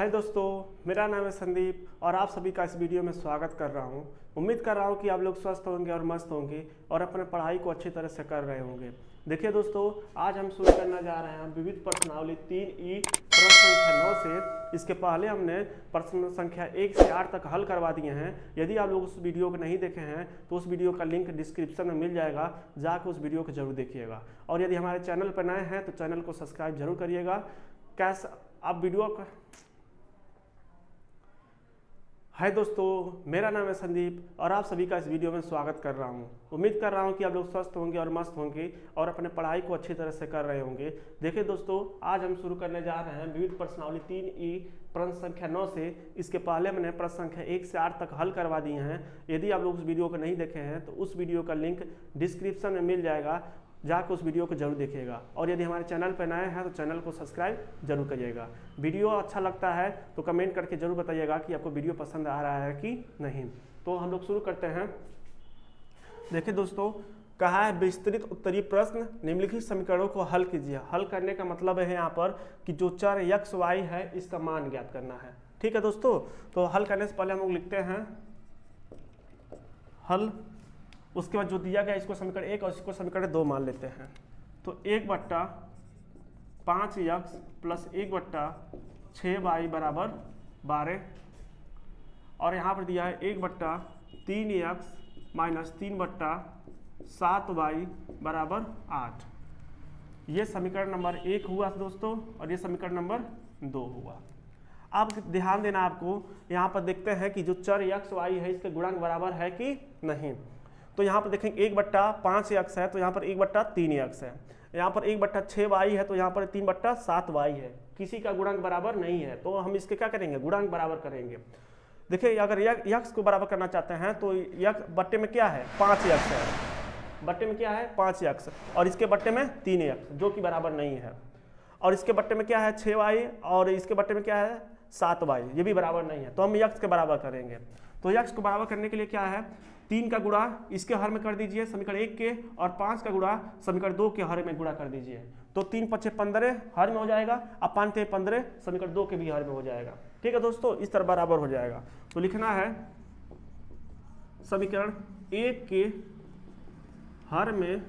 हाय दोस्तों, मेरा नाम है संदीप और आप सभी का इस वीडियो में स्वागत कर रहा हूं। उम्मीद कर रहा हूं कि आप लोग स्वस्थ होंगे और मस्त होंगे और अपने पढ़ाई को अच्छी तरह से कर रहे होंगे। देखिए दोस्तों, आज हम शुरू करने जा रहे हैं विविध प्रश्नावली 3E प्रश्न संख्या 9 से। इसके पहले हमने प्रश्न संख्या 1 से 8 तक हल करवा दिए हैं। यदि आप लोग उस वीडियो को नहीं देखे हैं तो उस वीडियो का लिंक डिस्क्रिप्शन में मिल जाएगा, जाकर उस वीडियो को जरूर देखिएगा। और यदि हमारे चैनल पर नए हैं तो चैनल को सब्सक्राइब जरूर करिएगा। कैसा आप वीडियो का हाय दोस्तों, मेरा नाम है संदीप और आप सभी का इस वीडियो में स्वागत कर रहा हूं। उम्मीद कर रहा हूं कि आप लोग स्वस्थ होंगे और मस्त होंगे और अपने पढ़ाई को अच्छी तरह से कर रहे होंगे। देखिए दोस्तों, आज हम शुरू करने जा रहे हैं विविध प्रश्नावली 3E प्रश्न संख्या 9 से। इसके पहले मैंने प्रश्न संख्या 1 से 8 तक हल करवा दिए हैं। यदि आप लोग उस वीडियो को नहीं देखे हैं तो उस वीडियो का लिंक डिस्क्रिप्शन में मिल जाएगा, जाकर उस वीडियो को जरूर देखिएगा। और यदि हमारे चैनल पर नए हैं तो चैनल को सब्सक्राइब जरूर करिएगा। वीडियो अच्छा लगता है तो कमेंट करके जरूर बताइएगा कि आपको वीडियो पसंद आ रहा है कि नहीं। तो हम लोग शुरू करते हैं। देखिए दोस्तों, कहा है विस्तृत उत्तरीय प्रश्न निम्नलिखित समीकरणों को हल कीजिए। हल करने का मतलब है यहाँ पर कि जो चर x y है इसका मान ज्ञात करना है। ठीक है दोस्तों, तो हल करने से पहले हम लोग लिखते हैं हल। उसके बाद जो दिया गया इसको समीकरण 1 और इसको समीकरण 2 मान लेते हैं। तो 1/5x प्लस 1/6y बराबर 12 और यहाँ पर दिया है 1/3x माइनस 3/7y बराबर 8। ये समीकरण नंबर 1 हुआ दोस्तों और ये समीकरण नंबर 2 हुआ। अब ध्यान देना, आपको यहाँ पर देखते हैं कि जो चर x y है इसके गुणांक बराबर है कि नहीं। तो यहाँ पर देखेंगे 1/5x है तो यहाँ पर 1/3x है, यहाँ पर 1/6y है तो यहाँ पर 3/7y है। किसी का गुणांक बराबर नहीं है तो हम इसके क्या करेंगे, गुणांक बराबर करेंगे। देखिए, अगर x को बराबर करना चाहते हैं तो x बट्टे में क्या है 5x है, बट्टे में क्या है 5x और इसके बट्टे में 3x जो कि बराबर नहीं है। और इसके बट्टे में क्या है 6y और इसके बट्टे में क्या है 7y, ये भी बराबर नहीं है। तो हम x के बराबर करेंगे। तो x को बराबर करने के लिए क्या है, 3 का गुणा इसके हर में कर दीजिए समीकरण 1 के और 5 का गुणा समीकरण 2 के हर में गुणा कर दीजिए। तो 3 × 5 = 15 हर में हो जाएगा, अब 5 × 15 समीकरण 2 के भी हर में हो जाएगा। ठीक है दोस्तों, इस तरह बराबर हो जाएगा। तो लिखना है समीकरण 1 के हर में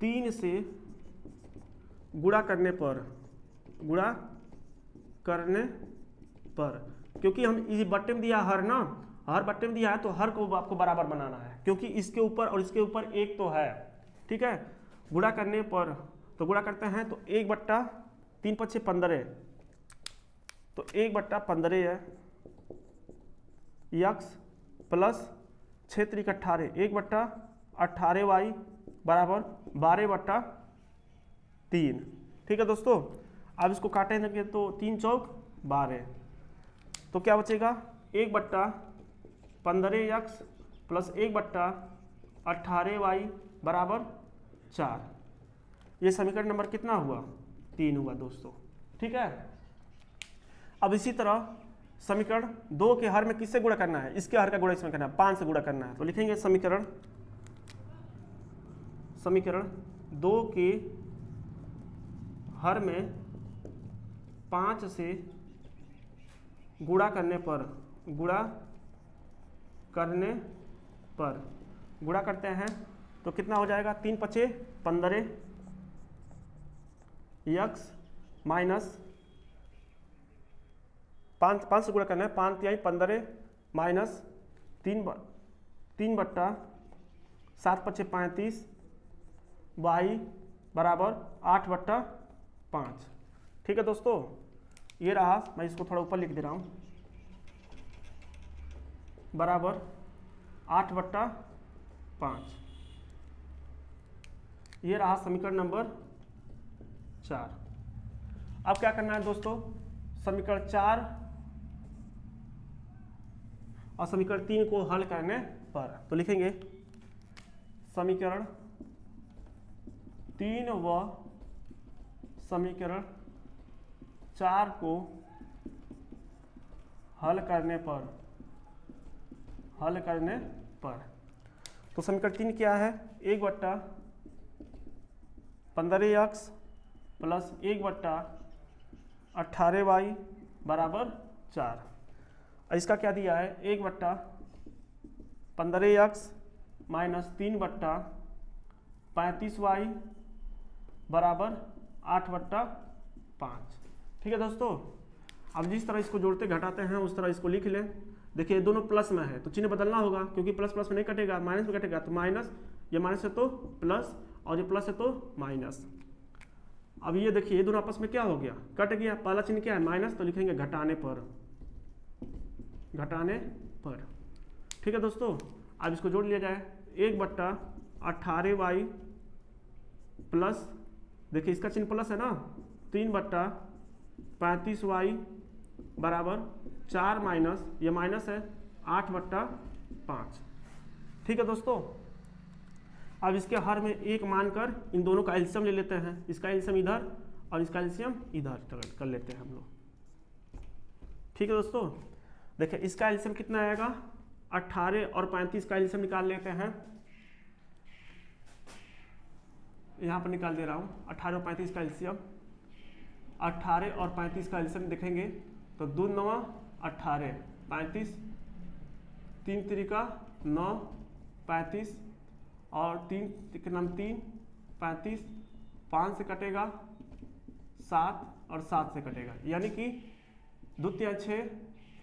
3 से गुणा करने पर क्योंकि हम इस बट्टे में दिया हर ना, हर बट्टे में दिया है तो हर को आपको बराबर बनाना है क्योंकि इसके ऊपर और इसके ऊपर 1 तो है। ठीक है, गुणा करने पर तो गुणा करते हैं तो 1/3 × 5 = 15 तो 1/15 है x प्लस 6 × 3 = 18 1/18y बराबर 12/3। ठीक है दोस्तों, अब इसको काटेंगे तो 3 × 4 = 12 तो क्या बचेगा 1/15x प्लस 1/18y बराबर 4। ये समीकरण नंबर कितना हुआ 3 हुआ दोस्तों। ठीक है, अब इसी तरह समीकरण 2 के हर में किससे गुणा करना है, इसके हर का गुणा इसमें करना है, 5 से गुणा करना है। तो लिखेंगे समीकरण 2 के हर में 5 से गुणा करने करते हैं तो कितना हो जाएगा 3 × 5 = 15 x माइनस 5 से गुणा करना है 5 × 3 = 15 माइनस 3/7 × 5 = 35 y बराबर 8/5। ठीक है दोस्तों, ये रहा, मैं इसको थोड़ा ऊपर लिख दे रहा हूँ, बराबर 8/5। ये रहा समीकरण नंबर 4। अब क्या करना है दोस्तों, समीकरण 4 और समीकरण 3 को हल करने पर तो लिखेंगे समीकरण 3 व समीकरण 4 को हल करने पर तो समीकरण 3 क्या है 1/15x प्लस 1/18y 18y बराबर 4। इसका क्या दिया है 1/15x माइनस 3/35y बराबर 8/5। ठीक है दोस्तों, अब जिस तरह इसको जोड़ते घटाते हैं उस तरह इसको लिख लें। देखिए दोनों प्लस में है तो चिन्ह बदलना होगा, क्योंकि प्लस प्लस में नहीं कटेगा, माइनस में कटेगा। तो माइनस, ये माइनस है तो प्लस, और ये प्लस है तो माइनस। अब ये देखिए ये दोनों आपस में क्या हो गया, कट गया। पहला चिन्ह क्या है माइनस, तो लिखेंगे घटाने पर, घटाने पर। ठीक है दोस्तों, अब इसको जोड़ लिया जाए। 1/18y प्लस, देखिए इसका चिन्ह प्लस है ना, 3/35y बराबर 4 माइनस, ये माइनस है 8/5। ठीक है दोस्तों, अब इसके हर में एक मानकर इन दोनों का एलसीएम ले लेते हैं। इसका एलसीएम इधर और इसका एलसीएम इधर कर लेते हैं हम लोग। ठीक है दोस्तों, देखिए इसका एलसीएम कितना आएगा, 18 और 35 का एलसीएम निकाल लेते हैं। यहाँ पर निकाल दे रहा हूँ 18 और 35 का एलसीएम। 18 और 35 का एलसीएम देखेंगे तो 2 9 18, 35, 3 3 9, 35 और 3 3 35, 5 से कटेगा 7 और 7 से कटेगा, यानी कि 2 3 6,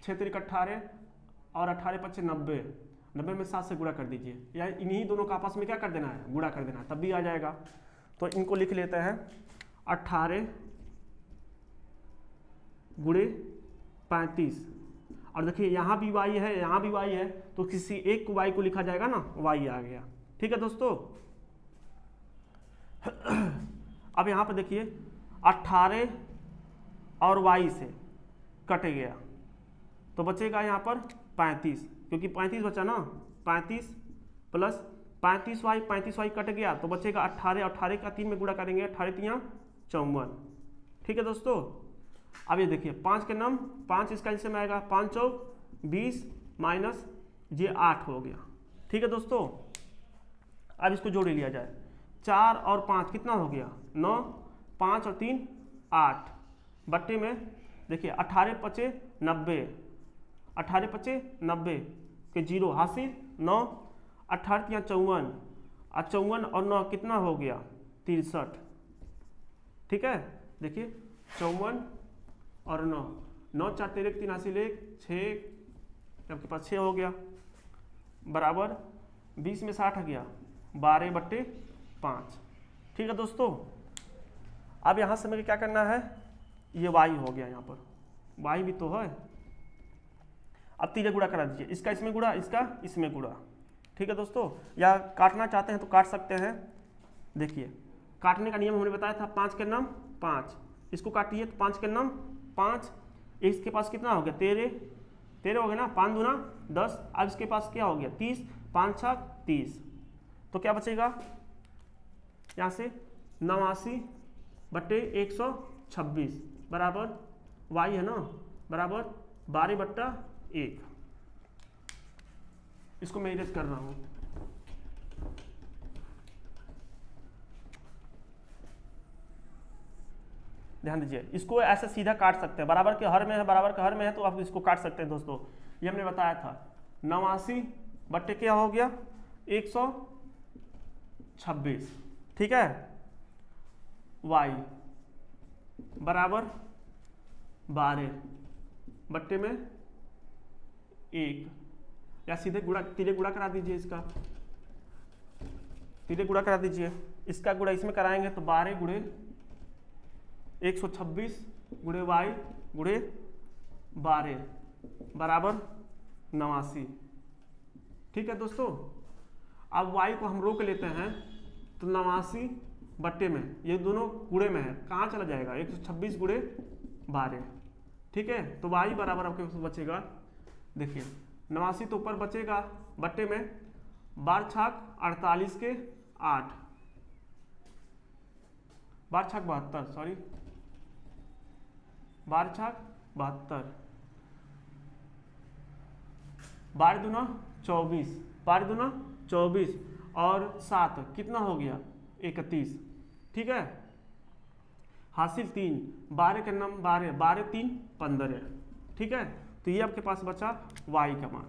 6 3 18 और 18 5 90, 90 में 7 से गुणा कर दीजिए, या इन्हीं दोनों का आपस में क्या कर देना है, गुणा कर देना है, तब भी आ जाएगा। तो इनको लिख लेते हैं 18 गुणे 35, और देखिए यहाँ भी y है यहाँ भी y है, तो किसी एक y को लिखा जाएगा ना, y आ गया। ठीक है दोस्तों, अब यहाँ पर देखिए 18 और y से कट गया तो बचेगा यहाँ पर 35, क्योंकि 35 बचा ना, 35 प्लस 35y कट गया तो बचेगा 18, 18 का 3 में गुणा करेंगे, 18 3 54। ठीक है दोस्तों, अब ये देखिए 5 के नाम 5, इसका एलसीएम आएगा 5 चौक 20 माइनस ये 8 हो गया। ठीक है दोस्तों, अब इसको जोड़ लिया जाए। 4 और 5 कितना हो गया 9, 5 और 3 8, बट्टे में देखिए 18 5 90, 18 5 90 के 0 हासिल 9, 18 3 54, 54 और 9 कितना हो गया 63। ठीक है, देखिए 54 और 9, 9 4 13 3 हासिल 1 6, आपके पास 6 हो गया, बराबर 20 में 60 आ गया 12/5। ठीक है दोस्तों, अब यहाँ से मुझे क्या करना है, ये y हो गया, यहाँ पर y भी तो है। अब तीजे गुणा करा दीजिए, इसका इसमें गुणा, इसका इसमें गुणा। ठीक है दोस्तों, या काटना चाहते हैं तो काट सकते हैं। देखिए काटने का नियम हमने बताया था, 5 के नाम 5, इसको काटिए तो 5 के नाम 5, इसके पास कितना हो गया 13 हो गया ना, 5 दूना 10, अब इसके पास क्या हो गया 30, 5 6 30, तो क्या बचेगा यहाँ से 89/126 बराबर y है ना, बराबर 12/1। इसको मैं इरेज कर रहा हूँ। ध्यान दीजिए, इसको ऐसे सीधा काट सकते हैं, बराबर के हर में है, बराबर के हर में है तो आप इसको काट सकते हैं दोस्तों। ये हमने बताया था 89 बट्टे क्या हो गया 126। ठीक है, y बराबर 12 बट्टे में 1, या सीधे गुणा, तीरे गुणा करा दीजिए, इसका तीरे गुणा करा दीजिए, इसका गुणा इसमें कराएंगे तो 12 गुणे 126 गुणे y गुणे 12 बराबर 89। ठीक है दोस्तों, अब y को हम रोक लेते हैं तो 89 बट्टे में, ये दोनों गुणे में है, कहाँ चला जाएगा 126 गुणे 12। ठीक है, तो y बराबर आपके बचेगा, देखिए 89 तो ऊपर बचेगा, बट्टे में 12 छाक 48 के 8, 12 छाक 72, सॉरी 12 छाक 72, 12 दूना 24, 12 दूना 24 और 7 कितना हो गया 31। ठीक है, हासिल 3, 12 का नम 12, 12 3 15। ठीक है, तो ये आपके पास बचा y का मान,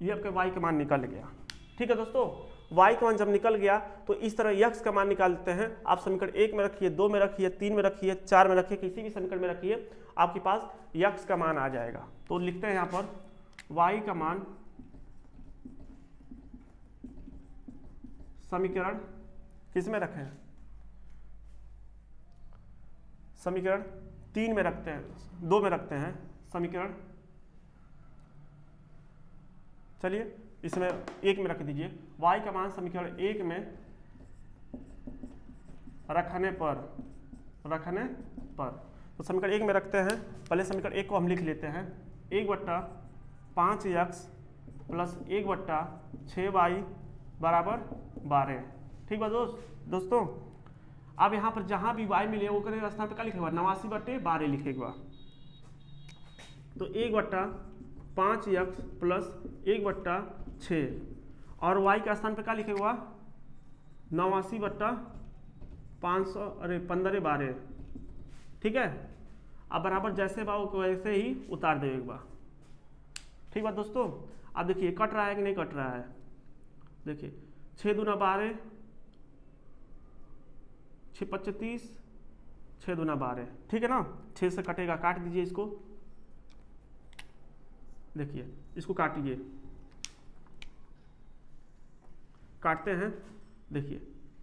ये आपका y का मान निकल गया। ठीक है दोस्तों, y का मान जब निकल गया तो इस तरह x का मान निकालते हैं। आप समीकरण 1 में रखिए, 2 में रखिए, 3 में रखिए, 4 में रखिए, किसी भी समीकरण में रखिए, आपके पास x का मान आ जाएगा। तो लिखते हैं यहाँ पर y का मान समीकरण किस में रखें, समीकरण 3 में रखते हैं, 2 में रखते हैं समीकरण, चलिए इसमें 1 में रख दीजिए। y का मान समीकरण 1 में रखने पर तो समीकरण 1 में रखते हैं। पहले समीकरण 1 को हम लिख लेते हैं, 1/5x प्लस 1/6y बराबर 12। ठीक है दोस्तों, अब यहाँ पर जहाँ भी y मिले वो करें स्थान पर क्या लिखेगा, 89/12 लिखेगा। तो 1/5x प्लस 1/6 और y का स्थान पर क्या लिखेगा, 89/15 ठीक है। अब बराबर जैसे बा वैसे ही उतार देगा। ठीक है दोस्तों, अब देखिए कट रहा है कि नहीं कट रहा है, देखिए 6 दूना 12, 6 5 30, 6 दूना 12, ठीक है ना। 6 से कटेगा, काट दीजिए इसको, देखिए इसको काटिए, काटते हैं, देखिए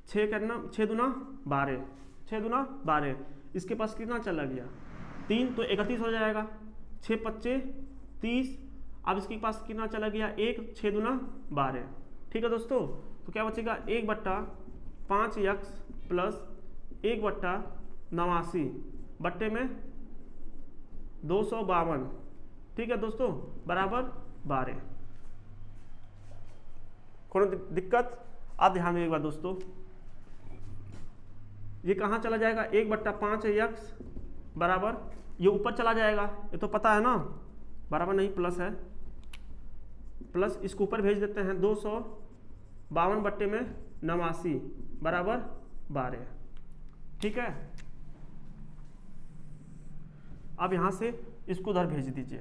6 करना, 6 दूना 12, 6 दूना 12, इसके पास कितना चला गया 3, तो 31 हो जाएगा। 6 5 30, अब इसके पास कितना चला गया 1, 6 दूना 12। ठीक है दोस्तों, तो क्या बचेगा 1/5x प्लस 1/89 बट्टे में 252। ठीक है दोस्तों, बराबर 12। कोनो दिक्कत? आप ध्यान दीजिएगा दोस्तों, ये कहाँ चला जाएगा, 1/5x बराबर, ये ऊपर चला जाएगा, ये तो पता है ना, बराबर नहीं प्लस है, प्लस इसको ऊपर भेज देते हैं, 252 बट्टे में 89 बराबर 12। ठीक है, अब यहाँ से इसको उधर भेज दीजिए,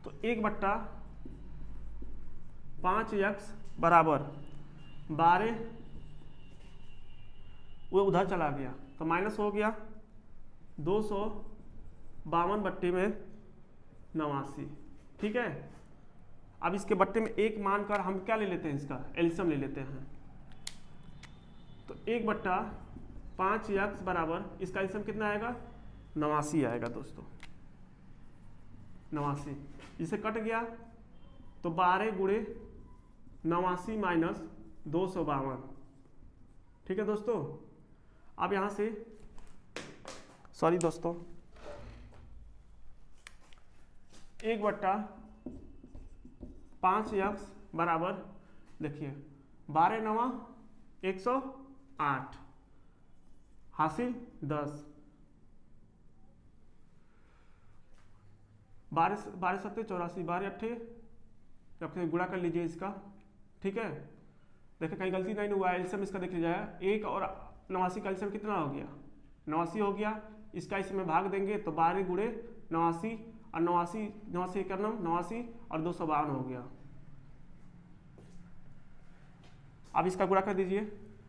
तो 1/5x बराबर 12, वो उधर चला गया तो माइनस हो गया, 252 बट्टे में 89। ठीक है, अब इसके बट्टे में 1 मानकर हम क्या ले लेते हैं, इसका एलसीएम ले लेते हैं। तो 1/5x बराबर, इसका एलसीएम कितना आएगा, 89 आएगा दोस्तों, 89। इसे कट गया तो 12 गुणे 89 माइनस 252। ठीक है दोस्तों, अब यहाँ से सॉरी दोस्तों, 1/5x बराबर, देखिए 12 9 108 हासिल 10, 12 7 84, 12 8 गुणा कर लीजिए इसका। ठीक है, देखिए कहीं गलती नहीं हुआ, एलसीएम इसका देख लीजिए, 1 और 89 का एलसीएम कितना हो गया, 89 हो गया। इसका इसमें भाग देंगे तो 12 गुणे 89 और 89 का 89 और 252 हो गया। अब इसका गुणा कर दीजिए,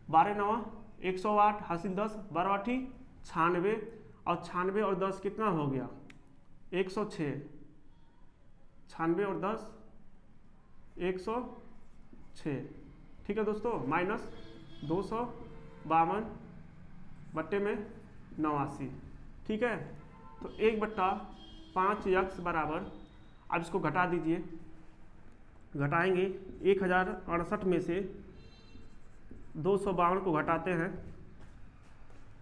12 9 108 हासिल 10, 12 8 96 और 96 और 10 कितना हो गया, 106, 96 और 10 106। ठीक है दोस्तों, माइनस 252 बट्टे में 89। ठीक है, तो 1/5x बराबर, अब इसको घटा दीजिए, घटाएंगे 1068 में से 252 को घटाते हैं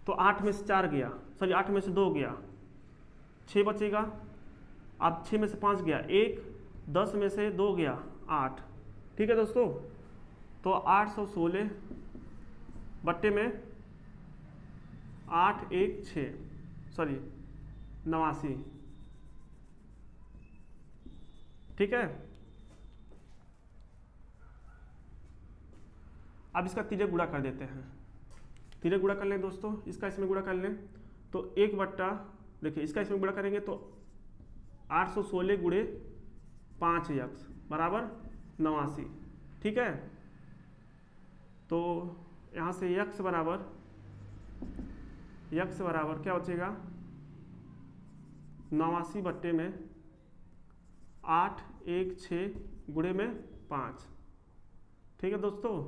तो 8 में से 4 गया, सॉरी 8 में से 2 गया, 6 बचेगा। अब 6 में से 5 गया 1, 10 में से 2 गया 8। ठीक है दोस्तों, तो 816 बट्टे में 816, सॉरी 89। ठीक है, अब इसका तीजे गुणा कर देते हैं, तिरे गुणा कर लें दोस्तों, इसका इसमें गुणा कर लें तो 1 बट्टा, देखिए इसका इसमें गुणा करेंगे तो 816 गुणे 5x बराबर 89। ठीक है, तो यहाँ से x बराबर क्या बचेगा 89 बट्टे में 816 गुणे में 5। ठीक है दोस्तों,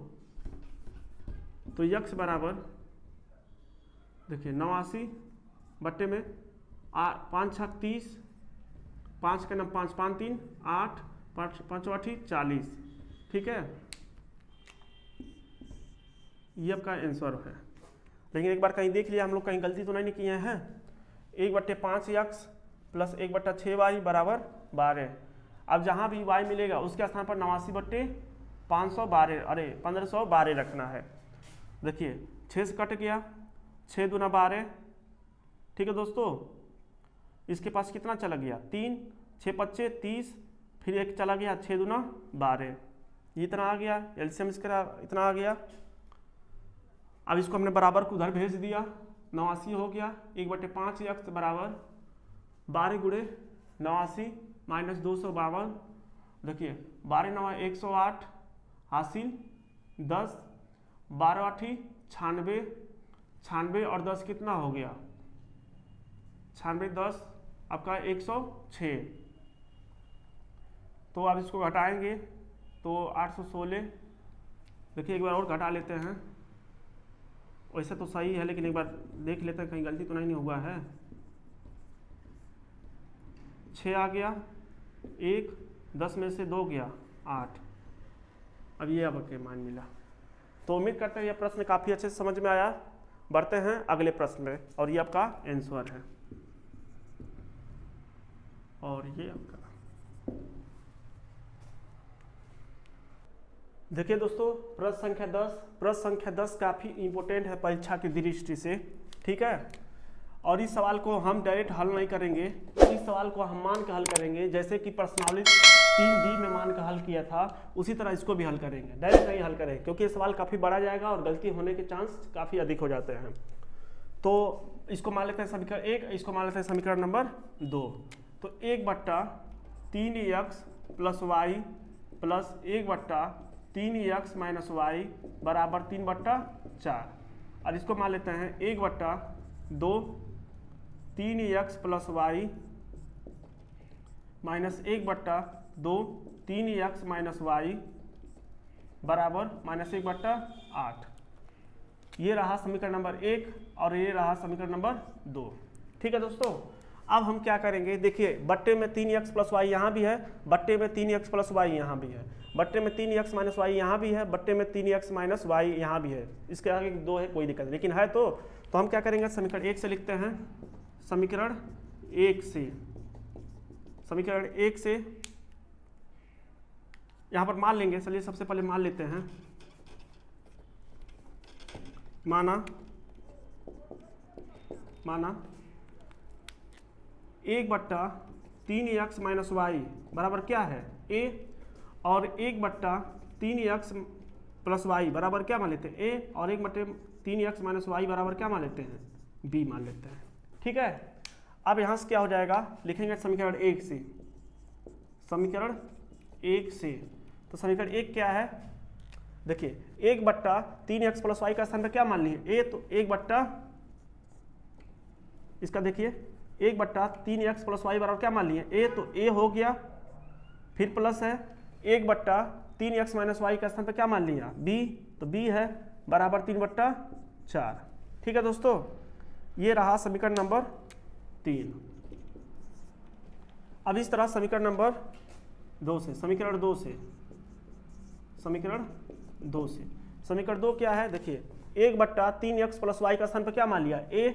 तो x बराबर देखिए 89 बट्टे में 5 छक 30, 5 का नाम 5 5 3 8 5 8 40। ठीक है, ये आपका आंसर है। लेकिन एक बार कहीं देख लिया हम लोग, कहीं गलती तो नहीं किए हैं। 1/5x प्लस 1/6y बराबर 12। अब जहाँ भी y मिलेगा उसके स्थान पर 89/512 अरे 1512 रखना है। देखिए 6 से कट गया, 6 दूना 12। ठीक है दोस्तों, इसके पास कितना चला गया 3, 6 पच्चे 30, फिर एक चला गया 6 दूना 12, ये इतना आ गया। एलसीएम इसका इतना आ गया। अब इसको हमने बराबर को उधर भेज दिया, 89 हो गया। 1/5x बराबर 12 गुणे 89 माइनस 252। देखिए 12 9 108 हासिल 10, 12 8 96, 96 और 10 कितना हो गया 96 10 आपका 106। तो अब इसको घटाएंगे तो 816। देखिए एक बार और घटा लेते हैं, वैसे तो सही है लेकिन एक बार देख लेते हैं कहीं गलती तो नहीं हुआ है। 6 आ गया, 1 10 में से 2 गया 8। अब ये अब के मान मिला। तो उम्मीद करते हैं यह प्रश्न काफ़ी अच्छे से समझ में आया। बढ़ते हैं अगले प्रश्न में, और ये आपका आंसर है। और ये आपका देखिए दोस्तों, प्रश्न संख्या 10 काफ़ी इंपॉर्टेंट है परीक्षा की दृष्टि से। ठीक है, और इस सवाल को हम डायरेक्ट हल नहीं करेंगे, इस सवाल को हम मान के हल करेंगे। जैसे कि प्रश्नावली 3B में मान का हल किया था, उसी तरह इसको भी हल करेंगे, डायरेक्ट नहीं हल करेंगे, क्योंकि ये सवाल काफ़ी बड़ा जाएगा और गलती होने के चांस काफ़ी अधिक हो जाते हैं। तो इसको मान लेते हैं समीकरण 1, इसको मान लेते हैं समीकरण नंबर 2। तो 1/3x plus y plus 1/3x minus y बराबर 3/4। और इसको मान लेते हैं 1/2 3x plus y minus 1/2 3x minus y बराबर -1/8। ये रहा समीकरण नंबर 1 और ये रहा समीकरण नंबर 2। ठीक है दोस्तों, अब हम क्या करेंगे, देखिए बट्टे में 3x प्लस वाई यहाँ भी है, बट्टे में 3x प्लस वाई यहाँ भी है, बट्टे में 3x माइनस वाई यहाँ भी है, बट्टे में 3x माइनस वाई यहाँ भी है। इसके आगे 2 है, कोई दिक्कत नहीं, लेकिन है तो हम क्या करेंगे, समीकरण 1 से लिखते हैं। समीकरण 1 से यहाँ पर मान लेंगे। चलिए सबसे पहले मान लेते हैं, माना 1/3x माइनस वाई बराबर क्या है a, और 1/3x प्लस वाई बराबर क्या मान लेते हैं a, और 1/3x माइनस वाई बराबर क्या मान लेते हैं b मान लेते हैं। ठीक है, अब यहाँ से क्या हो जाएगा, लिखेंगे समीकरण 1 से। समीकरण 1 से तो समीकरण 1 क्या है, देखिए 1/3x प्लस वाई का स्थान पर क्या मान लिए a, तो 1 इसका देखिए 1/3x प्लस वाई बराबर क्या मान लिए a, तो a हो गया, फिर प्लस है 1/3x माइनस वाई का स्थान पर क्या मान लिया b, तो b है बराबर 3/4। ठीक है दोस्तों, ये रहा समीकरण नंबर 3। अब इस तरह समीकरण नंबर 2 से, समीकरण 2 क्या है, देखिए 1/3x प्लस वाई का स्थान पर क्या मान लिया a,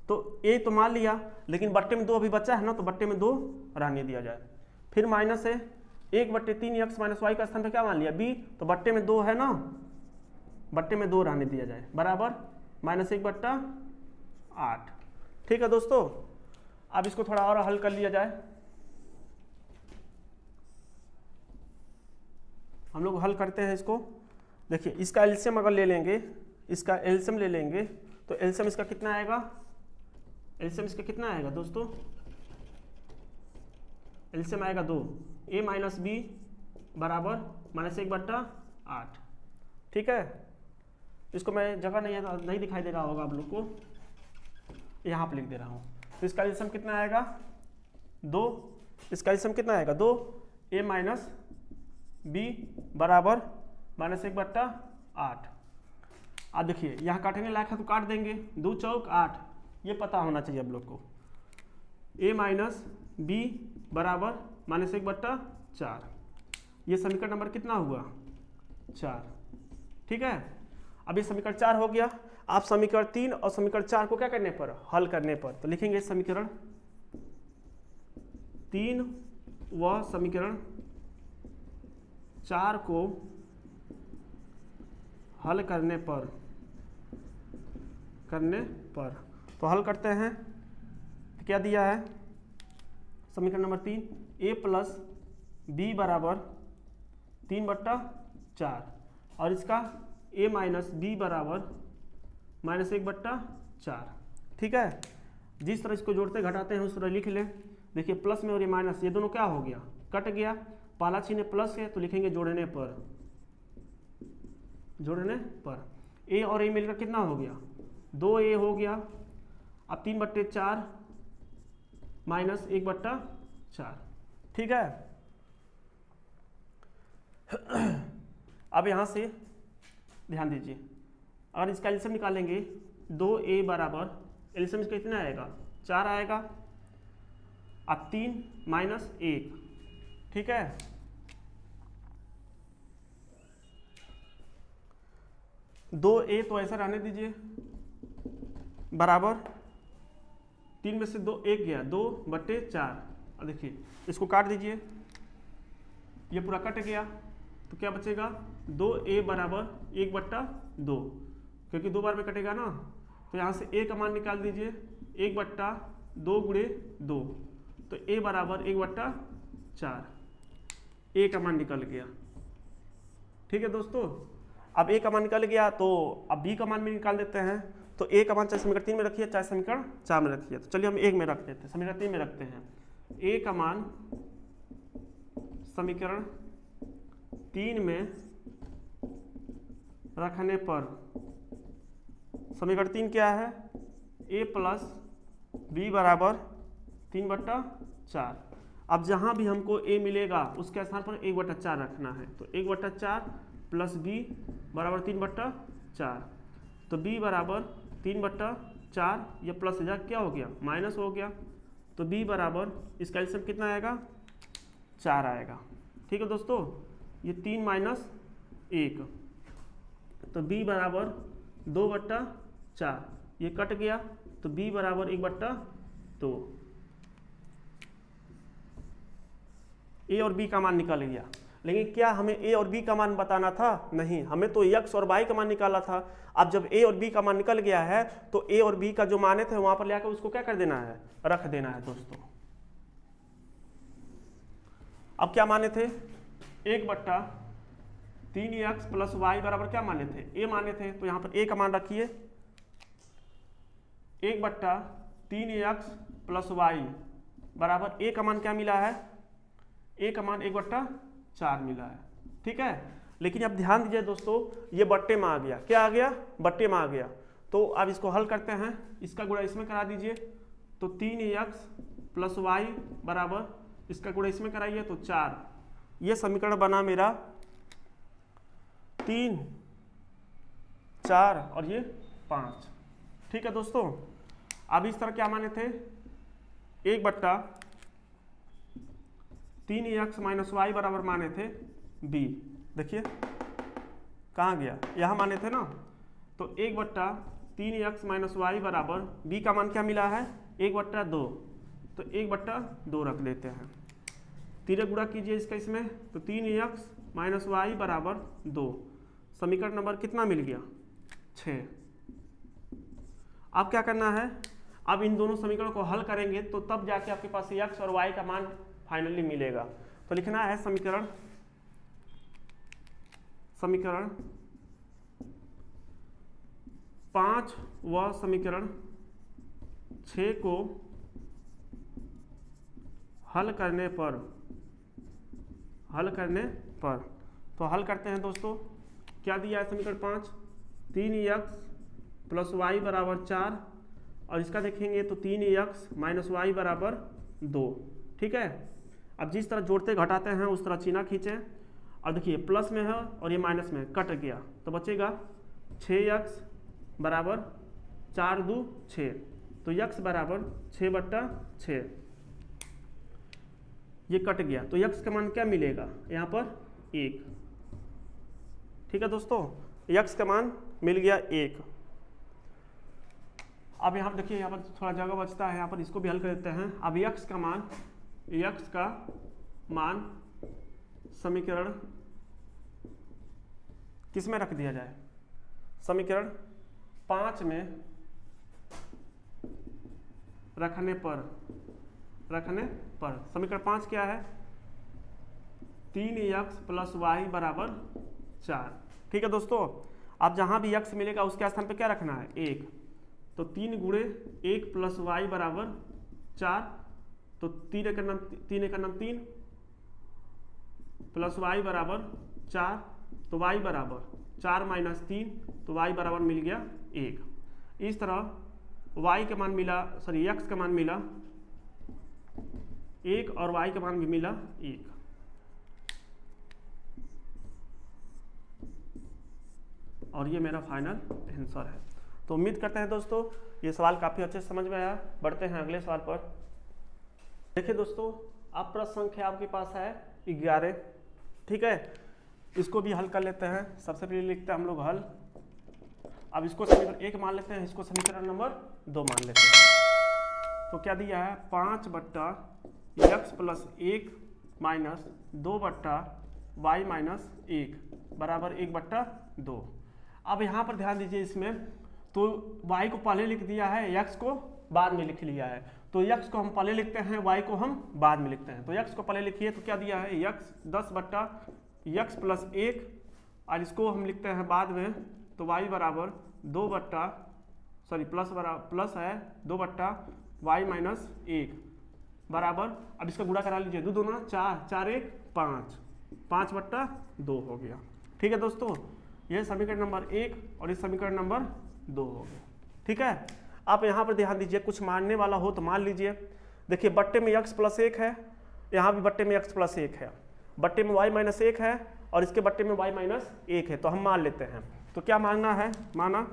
तो a तो मान लिया, लेकिन बट्टे में 2 अभी बचा है ना, तो बट्टे में 2 रहने दिया जाए। फिर माइनस है 1/3x माइनस वाई का स्थान पर क्या मान लिया b, तो बट्टे में 2 है ना, बट्टे में 2 रहने दिया जाए बराबर -1/8। ठीक है दोस्तों, अब इसको थोड़ा और हल कर लिया जाए। हम लोग हल करते हैं इसको। देखिए इसका एलसीएम अगर ले लेंगे, इसका एलसीएम ले लेंगे तो एलसीएम इसका कितना आएगा, एलसीएम इसका कितना आएगा दोस्तों, एलसीएम आएगा 2, a माइनस बी बराबर -1/8। ठीक है, इसको मैं जगह नहीं दिखाई दे रहा होगा आप लोग को, यहाँ पर लिख दे रहा हूँ। तो इसका एलसीएम कितना आएगा 2, इसका एलसीएम कितना आएगा 2, a माइनस बी बराबर -1/8। आप देखिए यहाँ काटने लायक है तो काट देंगे, 2 चौक 8, ये पता होना चाहिए आप लोग को। a माइनस बी बराबर -1/4, ये समीकरण नंबर कितना हुआ 4। ठीक है, अब ये समीकरण 4 हो गया। आप समीकरण 3 और समीकरण 4 को क्या करने पर, हल करने पर, तो लिखेंगे समीकरण 3 व समीकरण 4 को हल करने पर तो हल करते हैं। तो क्या दिया है, समीकरण नंबर 3 a प्लस बी बराबर 3/4 और इसका a माइनस बी बराबर -1/4। ठीक है, जिस तरह इसको जोड़ते घटाते हैं उस तरह लिख लें। देखिए प्लस में और ये माइनस, ये दोनों क्या हो गया, कट गया। पहला चिन्ह प्लस है तो लिखेंगे जोड़ने पर, a और a मिलकर कितना हो गया 2a हो गया। अब 3/4 -1/4। ठीक है, अब यहाँ से ध्यान दीजिए, अगर इसका एलसीएम निकालेंगे 2a बराबर, एलसीएम इसका कितना आएगा 4 आएगा। अब 3 माइनस 1। ठीक है, दो ए तो ऐसा रहने दीजिए बराबर 3 में से 2 1 गया 2/4। और देखिए इसको काट दीजिए, ये पूरा कट गया तो क्या बचेगा 2a बराबर 1/2, क्योंकि 2 बार में कटेगा ना। तो यहाँ से a का मान निकाल दीजिए, 1/2 गुणे 2, तो a बराबर 1/4, a का मान निकल गया। ठीक है दोस्तों, अब a का मान निकल गया तो अब b का मान भी निकाल देते हैं। तो a का मान चाहे समीकरण 3 में रखिए चाहे समीकरण 4 में रखिए, तो चलिए हम 1 में रख देते हैं, समीकरण 3 में रखते हैं। a का मान समीकरण 3 में रखने पर समीकरण 3 क्या है, a प्लस बी बराबर 3/4। अब जहाँ भी हमको a मिलेगा उसके स्थान पर 1/4 रखना है, तो 1/4 प्लस b बराबर 3/4, तो b बराबर 3/4, ये प्लस जा क्या हो गया माइनस हो गया, तो b बराबर इसका एलसीएम कितना आएगा 4 आएगा। ठीक है दोस्तों, ये 3 माइनस 1, तो b बराबर 2/4, ये कट गया तो b बराबर 1/2। a और b का मान निकल गया, लेकिन क्या हमें a और b का मान बताना था, नहीं, हमें तो x और y का मान निकाला था। अब जब a और b का मान निकल गया है तो a और b का जो माने थे वहां पर लेकर उसको क्या कर देना है, रख देना है दोस्तों। अब क्या माने थे 1/3x प्लस y बराबर क्या माने थे, a माने थे, तो यहाँ पर a का मान रखिए, 1/3x प्लस y बराबर a का मान क्या मिला है, a का मान 1/4 मिला है। ठीक है, लेकिन अब ध्यान दीजिए दोस्तों, ये बट्टे में आ गया, क्या आ गया, बट्टे में आ गया। तो अब इसको हल करते हैं, इसका गुणा इसमें करा दीजिए, तो 3x प्लस y बराबर इसका गुणा इसमें कराइए तो 4। ये समीकरण बना मेरा 3, 4 और ये 5। ठीक है दोस्तों, अब इस तरह क्या माने थे 1/3x माइनस y बराबर माने थे b। देखिए कहाँ गया, यहाँ माने थे ना, तो 1/3x माइनस y बराबर b का मान क्या मिला है 1/2, तो 1/2 रख लेते हैं। 3 गुणा कीजिए इसका इसमें, तो 3x माइनस y बराबर 2। समीकरण नंबर कितना मिल गया 6। अब क्या करना है, अब इन दोनों समीकरणों को हल करेंगे तो तब जाके आपके पास x और y का मान फाइनली मिलेगा। तो लिखना है 5 व समीकरण 6 को हल करने पर तो हल करते हैं दोस्तों। क्या दिया है समीकरण 5? 3x प्लस वाई बराबर 4 और इसका देखेंगे तो 3x माइनस वाई बराबर 2। ठीक है, अब जिस तरह जोड़ते घटाते हैं उस तरह चिन्ह खींचें और देखिए प्लस में है और ये माइनस में कट गया तो बचेगा 6x बराबर 4 2 6, तो x बराबर 6/6, ये कट गया तो x का मान क्या मिलेगा यहाँ पर 1। ठीक है दोस्तों, x का मान मिल गया 1। अब यहाँ देखिए यहाँ पर थोड़ा जगह बचता है, यहाँ पर इसको भी हल कर देते हैं। अब x का मान समीकरण किस में रख दिया जाए? समीकरण 5 में रखने पर समीकरण 5 क्या है? 3x प्लस वाई बराबर 4। ठीक है दोस्तों, अब जहां भी x मिलेगा उसके स्थान पे क्या रखना है? 1। तो 3 गुणे 1 प्लस वाई बराबर 4, तो 3 का नाम 3 प्लस वाई बराबर 4, तो y बराबर 4 माइनस 3, तो y बराबर मिल गया 1। इस तरह y का मान मिला, सॉरी x का मान मिला 1 और y का मान भी मिला 1। और ये मेरा फाइनल आंसर है। तो उम्मीद करते हैं दोस्तों ये सवाल काफ़ी अच्छे से समझ में आया। बढ़ते हैं अगले सवाल पर। देखिए दोस्तों, अब प्रश्न संख्या आपके पास है 11। ठीक है, इसको भी हल कर लेते हैं। सबसे पहले लिखते हैं हम लोग हल। अब इसको समीकरण 1 मान लेते हैं, इसको समीकरण नंबर 2 मान लेते हैं। तो क्या दिया है? 5/x plus 1 minus 2/y minus 1 बराबर 1/2। अब यहाँ पर ध्यान दीजिए, इसमें तो y को पहले लिख दिया है, x को बाद में लिख लिया है। तो x को हम पहले लिखते हैं, y को हम बाद में लिखते हैं। तो x को पहले लिखिए तो क्या दिया है? x 10/x प्लस 1 और इसको हम लिखते हैं बाद में, तो y बराबर 2 प्लस है 2/y माइनस 1 बराबर, अब इसका गुणा करा लीजिए, 2 दूना 4, 4 1 5, 5/2 हो गया। ठीक है दोस्तों, यह समीकरण नंबर 1 और इस समीकरण नंबर 2 हो गया। ठीक है, आप यहाँ पर ध्यान दीजिए, कुछ मानने वाला हो तो मान लीजिए। देखिए बट्टे में x प्लस 1 है, यहाँ भी बट्टे में x प्लस 1 है, बट्टे में y माइनस 1 है और इसके बट्टे में y माइनस 1 है, तो हम मान लेते हैं। तो क्या मानना है? माना।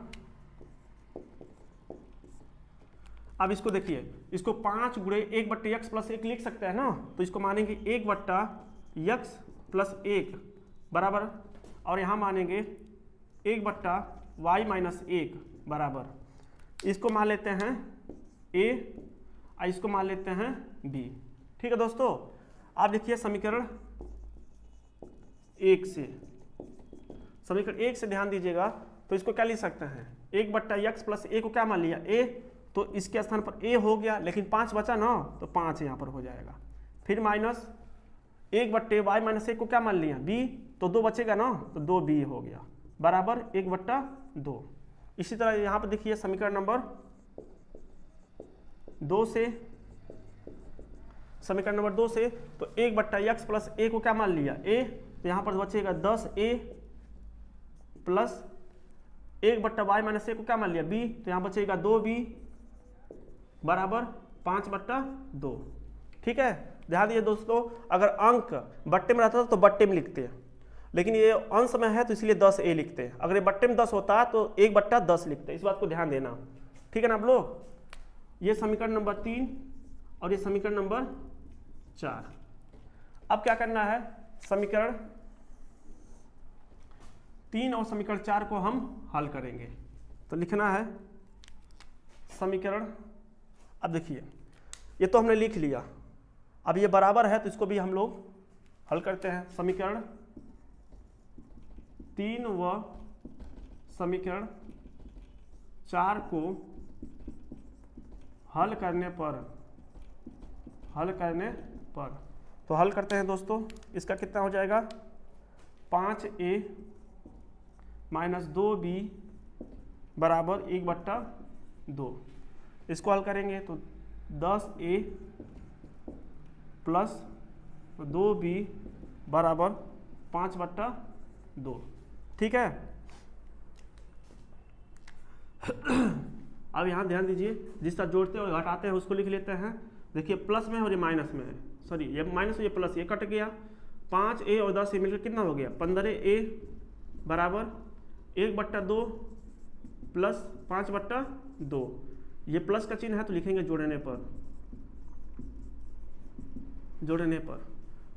अब इसको देखिए, इसको 5 गुणे 1/x प्लस 1 लिख सकते हैं ना, तो इसको मानेंगे 1/x प्लस 1 बराबर, और यहाँ मानेंगे 1/y माइनस 1 बराबर, इसको मान लेते हैं a और इसको मान लेते हैं b। ठीक है दोस्तों, आप देखिए समीकरण 1 से ध्यान दीजिएगा, तो इसको क्या लिख सकते हैं? 1/x प्लस a को क्या मान लिया? a, तो इसके स्थान पर a हो गया, लेकिन 5 बचा ना, तो 5 यहाँ पर हो जाएगा। फिर माइनस 1/y माइनस 1 को क्या मान लिया? b, तो 2 बचेगा ना, तो 2b हो गया बराबर 1/2। इसी तरह यहाँ पर देखिए समीकरण नंबर 2 से, तो 1/x प्लस a को क्या मान लिया? a, तो यहाँ पर बचेगा 10a प्लस 1/y माइनस 1 को क्या मान लिया? b, तो यहाँ बचेगा 2b बराबर 5/2। ठीक है, ध्यान दीजिए दोस्तों, अगर अंक बट्टे में रहता तो बट्टे में लिखते हैं, लेकिन ये अंश में है तो इसलिए 10a लिखते हैं। अगर ये बट्टे में 10 होता तो 1/10 लिखते हैं, इस बात को ध्यान देना। ठीक है ना आप लोग? ये समीकरण नंबर 3 और ये समीकरण नंबर 4। अब क्या करना है? समीकरण 3 और समीकरण 4 को हम हल करेंगे। तो लिखना है समीकरण, अब देखिए ये तो हमने लिख लिया, अब ये बराबर है तो इसको भी हम लोग हल करते हैं। समीकरण 3 व समीकरण 4 को हल करने पर तो हल करते हैं दोस्तों। इसका कितना हो जाएगा? 5a माइनस 2b बराबर 1/2। इसको हल करेंगे तो 10a प्लस 2b बराबर 5/2। ठीक है। अब यहाँ ध्यान दीजिए, जिस तरह जोड़ते और घटाते हैं उसको लिख लेते हैं। देखिए प्लस में है और ये माइनस में है, सॉरी ये माइनस ये प्लस, ये कट गया। 5a और 10a मिलकर कितना हो गया 15a बराबर 1/2 प्लस 5/2। ये प्लस का चिन्ह है तो लिखेंगे जोड़ने पर। जोड़ने पर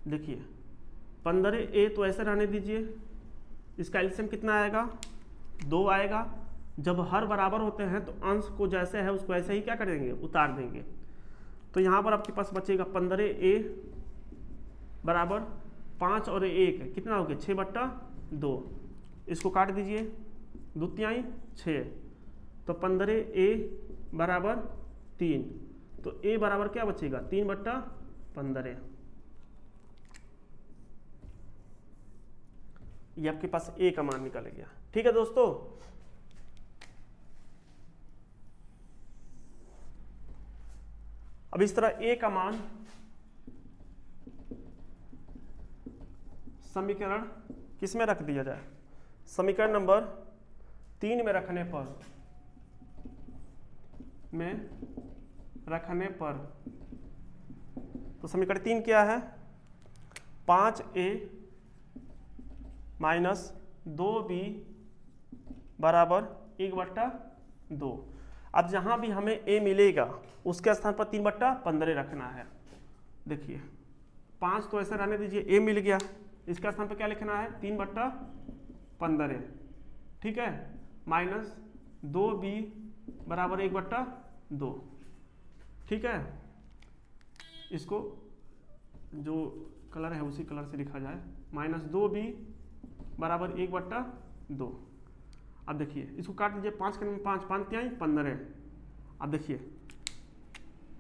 देखिए 15a तो ऐसे रहने दीजिए, इसका एलसीएम कितना आएगा 2 आएगा। जब हर बराबर होते हैं तो अंश को जैसे है उसको ऐसे ही क्या करेंगे उतार देंगे। तो यहाँ पर आपके पास बचेगा 15a बराबर 5 और 1 कितना हो गया 6/2। इसको काट दीजिए, 2 तिहाई 6, तो 15a बराबर 3। तो a बराबर क्या बचेगा 3/15। ये आपके पास a का मान निकल गया। ठीक है दोस्तों। अब इस तरह a का मान समीकरण किस में रख दिया जाए, समीकरण नंबर 3 में रखने पर तो समीकरण 3 क्या है 5a माइनस 2b बराबर 1/2। अब जहां भी हमें a मिलेगा उसके स्थान पर 3/15 रखना है। देखिए 5 तो ऐसा रहने दीजिए, a मिल गया, इसका स्थान पर क्या लिखना है 3/15। ठीक है, माइनस 2b बराबर 1/2। ठीक है, इसको जो कलर है उसी कलर से लिखा जाए, माइनस 2b बराबर 1/2। अब देखिए इसको काट दीजिए, 5 के नंबर 5, 5 तिहाई 15। अब देखिए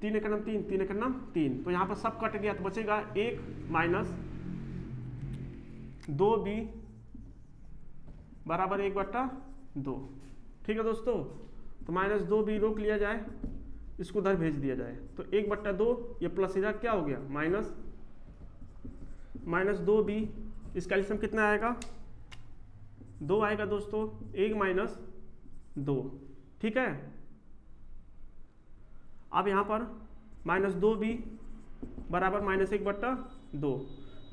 3 एक नंबर 3, 3 एक नंबर 3, तो यहाँ पर सब कट गया तो बचेगा 1 माइनस 2b बराबर 1/2। ठीक है दोस्तों, तो माइनस 2b रोक लिया जाए, इसको उधर भेज दिया जाए, तो 1/2 ये प्लस इधर क्या हो गया माइनस 2b। इसका एलसीएम कितना आएगा 2 आएगा दोस्तों, 1 माइनस 2। ठीक है, अब यहाँ पर माइनस 2b बराबर माइनस 1/2।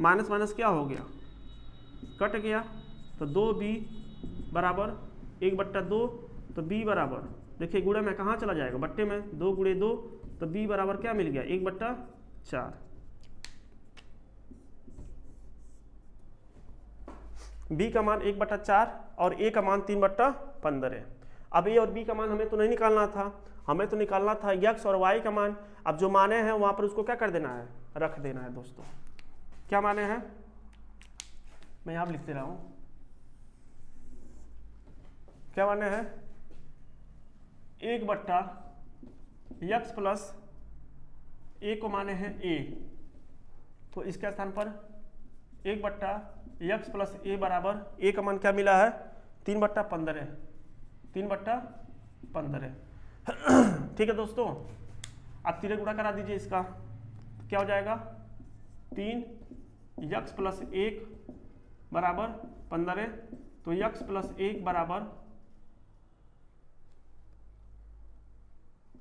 माइनस माइनस क्या हो गया कट गया, तो 2b बराबर 1/2। तो b बराबर देखिए गुणे में कहाँ चला जाएगा बट्टे में, 2 × 2, तो b बराबर क्या मिल गया 1/4। b का मान 1/4 और a का मान 3/15। अब a और b का मान हमें तो नहीं निकालना था, हमें तो निकालना था x और y का मान। अब जो माने हैं वहां पर उसको क्या कर देना है रख देना है दोस्तों। क्या माने हैं मैं यहां लिखते रहा हूं, क्या माने हैं 1/x प्लस a को माने हैं a, तो इसके स्थान पर 1/x प्लस a बराबर a का मान क्या मिला है 3/15। 3/15। ठीक है दोस्तों, आप तिरे गुणा करा दीजिए इसका, तो क्या हो जाएगा 3x प्लस 1 बराबर 15। तो x प्लस 1 बराबर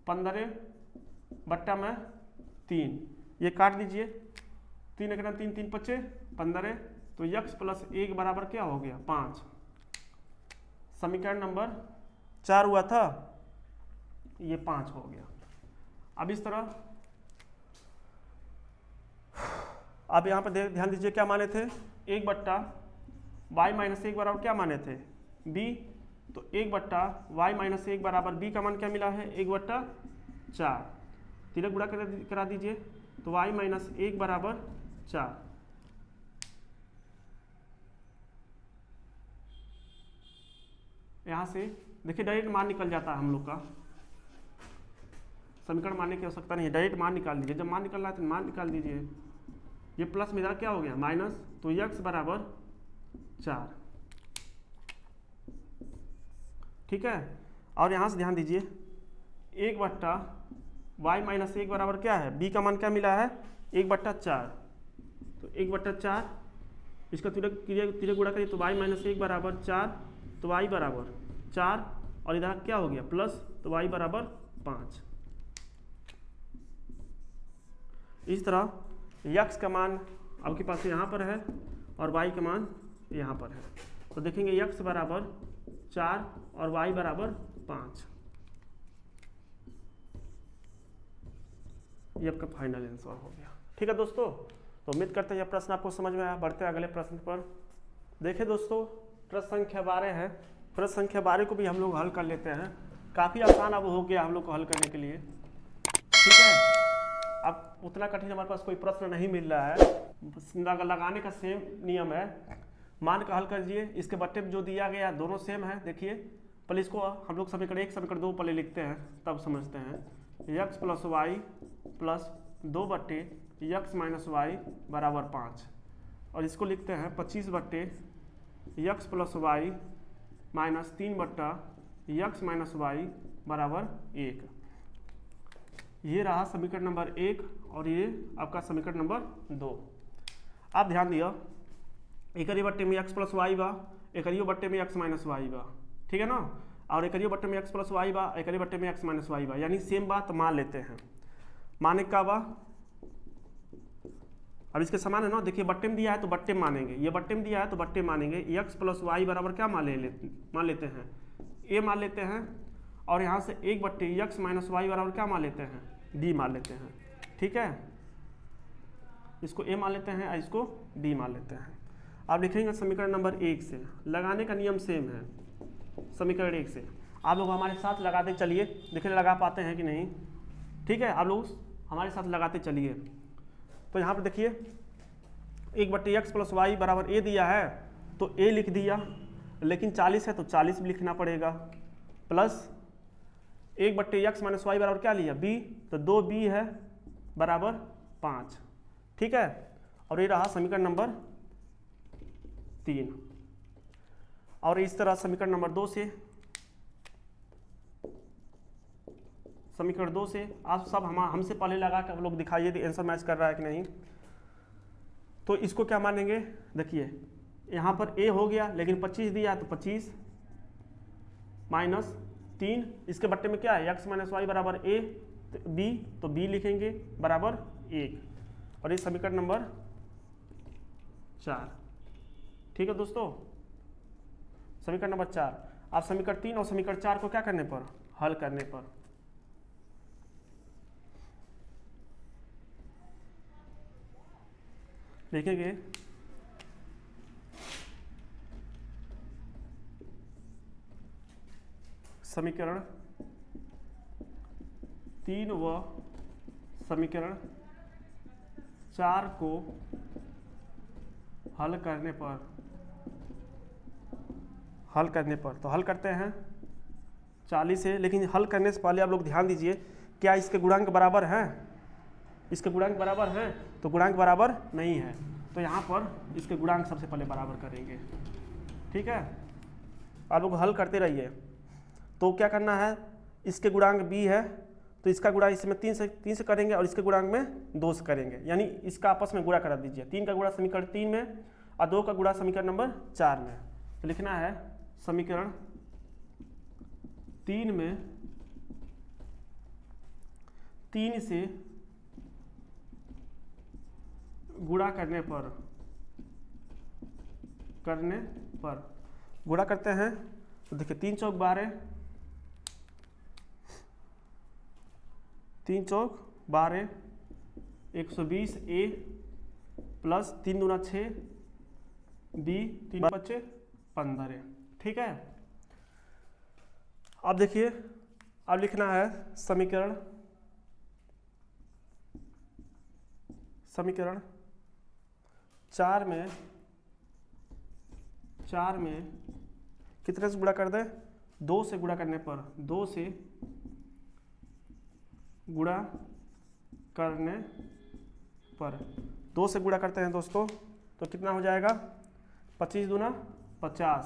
15/3। ये काट दीजिए, 3 एक 3, 3 × 5 15। तो x प्लस 1 बराबर क्या हो गया 5। समीकरण नंबर 4 हुआ था, ये 5 हो गया। अब इस तरह अब यहाँ पर ध्यान दीजिए क्या माने थे 1/y माइनस 1 बराबर क्या माने थे b, तो 1/y माइनस 1 बराबर b का मान क्या मिला है 1/4। तिरक गुणा करा दीजिए, तो y माइनस 1 बराबर 4। यहाँ से देखिए डायरेक्ट मान निकल जाता है हम लोग का, समीकरण मानने की आवश्यकता नहीं है, डायरेक्ट मान निकाल दीजिए। जब मान निकल रहा है तो मान निकाल दीजिए। ये प्लस में इधर क्या हो गया माइनस, तो x बराबर 4। ठीक है, और यहाँ से ध्यान दीजिए 1/y माइनस 1 बराबर क्या है, b का मान क्या मिला है 1/4, तो 1/4 इसका तिरे गुणा करिए तो y माइनस 1 बराबर 4, तो y बराबर 4 और इधर क्या हो गया प्लस, तो y बराबर 5। इस तरह x का मान आपके पास यहाँ पर है और y का मान यहाँ पर है, तो देखेंगे x बराबर 4 और y बराबर 5। ये आपका फाइनल आंसर हो गया। ठीक है दोस्तों, तो उम्मीद करते हैं यह प्रश्न आपको समझ में आया। बढ़ते हैं अगले प्रश्न पर। देखिए दोस्तों, प्रश्न संख्या 12 है। प्रश्न संख्या 12 को भी हम लोग हल कर लेते हैं। काफ़ी आसान अब हो गया हम लोग को हल करने के लिए। ठीक है, अब उतना कठिन हमारे पास कोई प्रश्न नहीं मिल रहा है, लगाने का सेम नियम है। मान का हल कर दीजिए, इसके बट्टे में जो दिया गया दोनों सेम है। देखिए पहले इसको हम लोग समीकरण 1 समीकरण 2 पहले लिखते हैं तब समझते हैं। x plus y plus 2/x minus y बराबर 5, और इसको लिखते हैं 25/x plus y minus 3/x minus y बराबर 1। ये रहा समीकरण नंबर 1 और ये आपका समीकरण नंबर 2। आप ध्यान दिया, एकरियो बट्टे में x प्लस वाई बा, एकरियो बट्टे में x माइनस वाई बा, ठीक है ना, और एकरियो बट्टे में x प्लस वाई बा, एकरियो बट्टे में x माइनस वाई बा, यानी सेम बात मान लेते हैं। माने का बा, अब इसके समान है ना। देखिए बट्टे में दिया है तो बट्टे में मानेंगे, ये बट्टे में दिया है तो बट्टे में मानेंगे। x प्लस वाई बराबर क्या मान लेते हैं a मान लेते हैं, और यहाँ से 1/x माइनस वाई बराबर क्या मान लेते हैं d मान लेते हैं। ठीक है, इसको a मान लेते हैं, इसको d मान लेते हैं। आप लिखेंगे समीकरण नंबर 1 से, लगाने का नियम सेम है। समीकरण 1 से आप लोग हमारे साथ लगाते चलिए, देखिए लगा पाते हैं कि नहीं। ठीक है, आप लोग हमारे साथ लगाते चलिए। तो यहाँ पर देखिए 1/x प्लस वाई बराबर a दिया है तो a लिख दिया, लेकिन 40 है तो 40 भी लिखना पड़ेगा, प्लस 1/x माइनस वाई बराबर क्या लिया b, तो 2b है बराबर 5। ठीक है, और ये रहा समीकरण नंबर 3। और इस तरह समीकरण नंबर 2 से, समीकरण 2 से आप सब हमसे पहले लगा के हम लोग दिखाइए आंसर मैच कर रहा है कि नहीं। तो इसको क्या मानेंगे, देखिए यहाँ पर a हो गया, लेकिन 25 दिया तो 25 माइनस 3, इसके बट्टे में क्या है x माइनस वाई बराबर a, तो b लिखेंगे बराबर 1, और ये समीकरण नंबर 4। ठीक है दोस्तों, समीकरण नंबर 4। आप समीकरण 3 और समीकरण 4 को क्या करने पर, हल करने पर, देखेंगे समीकरण 3 व समीकरण 4 को हल करने पर तो हल करते हैं 40 से। लेकिन हल करने से पहले आप लोग ध्यान दीजिए, क्या इसके गुणांक बराबर हैं, इसके गुणांक बराबर हैं, तो गुणांक बराबर नहीं है, तो यहाँ पर इसके गुणांक सबसे पहले बराबर करेंगे। ठीक है, आप लोग हल करते रहिए। तो क्या करना है, इसके गुणांक b है तो इसका गुणा इसमें 3 से करेंगे, और इसके गुणांक में 2 से करेंगे, यानी इसका आपस में गुणा करा दीजिए। 3 का गुणा समीकरण 3 में और 2 का गुणा समीकरण नंबर 4 में। तो लिखना है समीकरण 3 में 3 से गुणा करने पर गुणा करते हैं तो देखिए 3 चौक 12, 3 चौक 12, 120 a प्लस 3 दूना 6 b, 3 बच्चे 15। ठीक है, अब देखिए अब लिखना है समीकरण 4 में कितने से गुणा कर दें, 2 से गुणा करने पर, 2 से गुणा करने पर 2 से गुणा करते हैं दोस्तों तो कितना हो जाएगा, 25 दूना 50,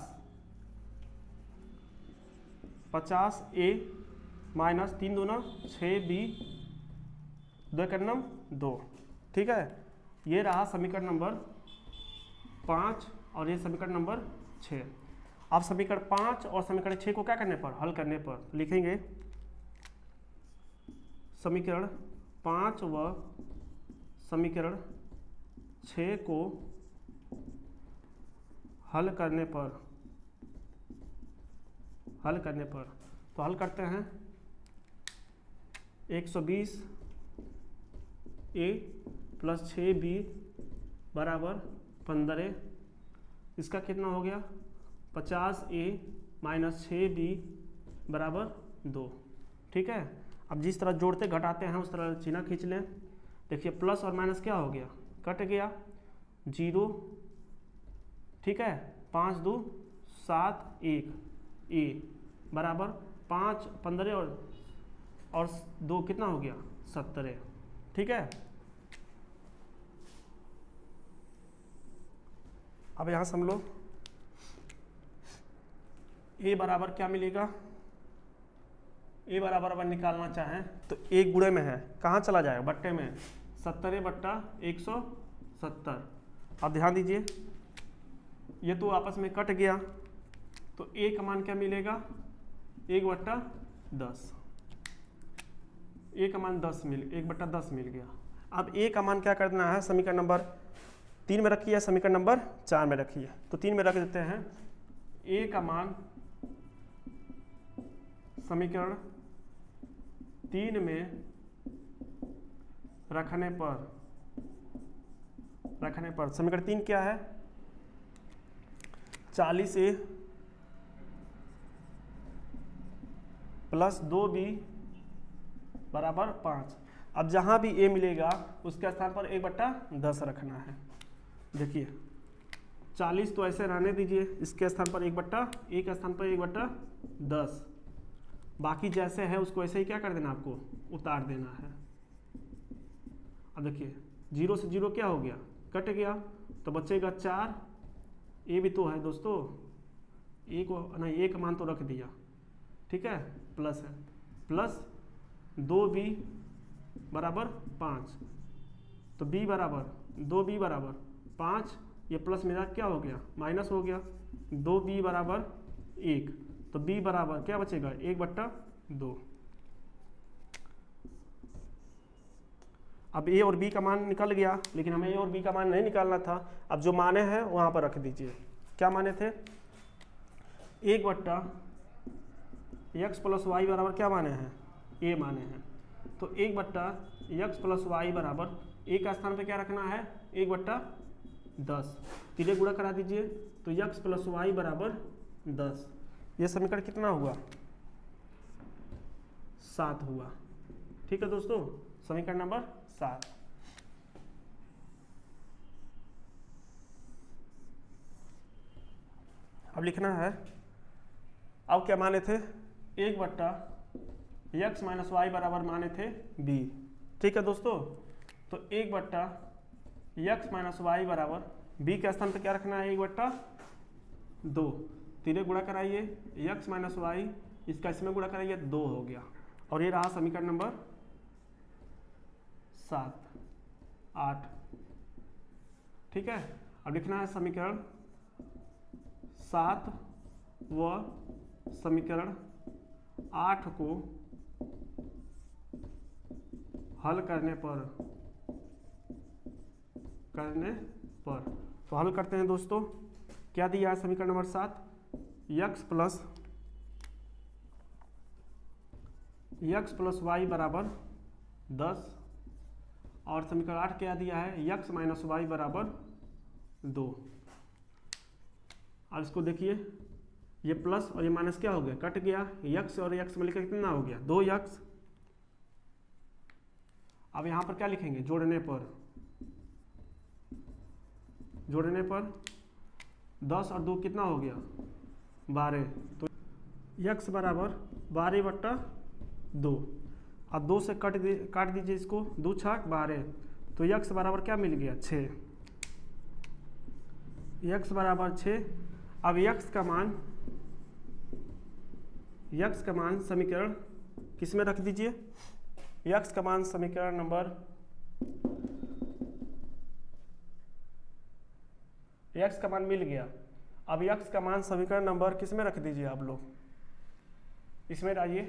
50a माइनस 3 दूना 6b 2 का नम 2। ठीक है, ये रहा समीकरण नंबर 5 और ये समीकरण नंबर 6। अब समीकरण 5 और समीकरण 6 को क्या करने पर, हल करने पर लिखेंगे समीकरण 5 व समीकरण 6 को हल करने पर तो हल करते हैं 120 a प्लस 6b बराबर 15। इसका कितना हो गया 50a माइनस 6b बराबर 2। ठीक है, अब जिस तरह जोड़ते घटाते हैं उस तरह चिन्ह खींच लें। देखिए प्लस और माइनस क्या हो गया, कट गया 0। ठीक है, 5 2 7 1 a बराबर 5 15 और 2 कितना हो गया 70। ठीक है, अब यहां से हम लोग a बराबर क्या मिलेगा, a बराबर अगर निकालना चाहें तो एक गुणे में है, कहाँ चला जाएगा बट्टे में, 70 बट्टा 170। अब ध्यान दीजिए ये तो आपस में कट गया तो a का मान क्या मिलेगा 1 बट्टा 10। a का मान 1 बट्टा 10 मिल गया। अब a का मान क्या करना है, समीकरण नंबर 3 में रखिए, समीकरण नंबर 4 में रखिए। तो 3 में रख देते हैं a का मान समीकरण 3 में रखने पर समीकरण 3 क्या है 40a प्लस 2b बराबर 5। अब जहां भी a मिलेगा उसके स्थान पर 1 बट्टा 10 रखना है। देखिए 40 तो ऐसे रहने दीजिए, इसके स्थान पर 1 बट्टा a के स्थान पर 1 बट्टा 10, बाकी जैसे है उसको ऐसे ही क्या कर देना, आपको उतार देना है। अब देखिए 0 से 0 क्या हो गया, कट गया, तो बचेगा 4। a भी तो है दोस्तों, a को नहीं, a का मान तो रख दिया। ठीक है, प्लस है, प्लस 2b बराबर 5, तो b बराबर 2b बराबर 5, ये प्लस मेरा क्या हो गया माइनस हो गया, 2b बराबर 1, तो b बराबर क्या बचेगा 1 बट्टा 2। अब a और b का मान निकल गया, लेकिन हमें a और b का मान नहीं निकालना था। अब जो माने हैं वहां पर रख दीजिए। क्या माने थे, 1 बट्टा x प्लस वाई बराबर क्या माने हैं, a माने हैं। तो 1 बट्टा x प्लस वाई बराबर a का स्थान पे क्या रखना है 1 बट्टा 10, तीनों गुणा करा दीजिए, तो x प्लस वाई बराबर 10। ये समीकरण कितना हुआ 7 हुआ। ठीक है दोस्तों, समीकरण नंबर 7। अब लिखना है, अब क्या माने थे 1 बट्टा x माइनस वाई बराबर माने थे b। ठीक है दोस्तों, तो 1 बट्टा x माइनस वाई बराबर b के स्थान पे क्या रखना है 1 बट्टा 2, तीनों गुणा कराइए, x माइनस वाई इसका इसमें गुणा कराइए, 2 हो गया। और ये रहा समीकरण नंबर 7 8। ठीक है, अब लिखना है समीकरण 7 व समीकरण 8 को हल करने पर तो हल करते हैं दोस्तों। क्या दिया है समीकरण नंबर 7, x प्लस वाई बराबर 10, और समीकरण 8 क्या दिया है x माइनस वाई बराबर 2। अब इसको देखिए, ये प्लस और ये माइनस क्या हो गया, कट गया, x और x मिलकर कितना हो गया 2x। अब यहां पर क्या लिखेंगे, जोड़ने पर 10 और 2 कितना हो गया 12, तो x बराबर 12 बट्टा 2। अब 2 से काट दीजिए इसको, 2 छाक 12, तो x बराबर क्या मिल गया 6, x बराबर 6। अब x का मान यक्स का मान समीकरण किस में रख दीजिए, यक्स का मान समीकरण नंबर यक्स का मान मिल गया। अब यक्स का मान समीकरण नंबर किस में रख दीजिए आप लोग, इसमें डालिए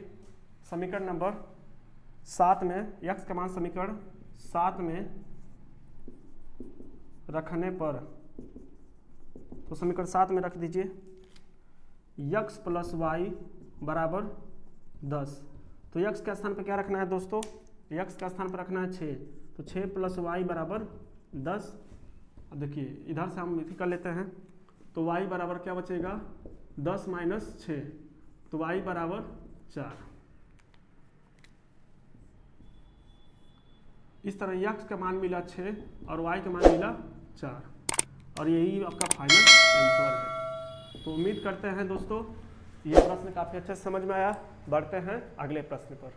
समीकरण नंबर 7 में। यक्स का मान समीकरण 7 में रखने पर, तो समीकरण 7 में रख दीजिए यक्स प्लस वाई बराबर 10। तो यक्स के स्थान पर क्या रखना है दोस्तों, यक्स का स्थान पर रखना है 6, तो 6 प्लस वाई बराबर 10। अब देखिए इधर से हम इसी कर लेते हैं, तो y बराबर क्या बचेगा 10 माइनस 6, तो y बराबर 4। इस तरह यक्स का मान मिला 6 और y का मान मिला 4 और यही आपका फाइनल आंसर है। तो उम्मीद करते हैं दोस्तों ये प्रश्न काफ़ी अच्छे से समझ में आया। बढ़ते हैं अगले प्रश्न पर।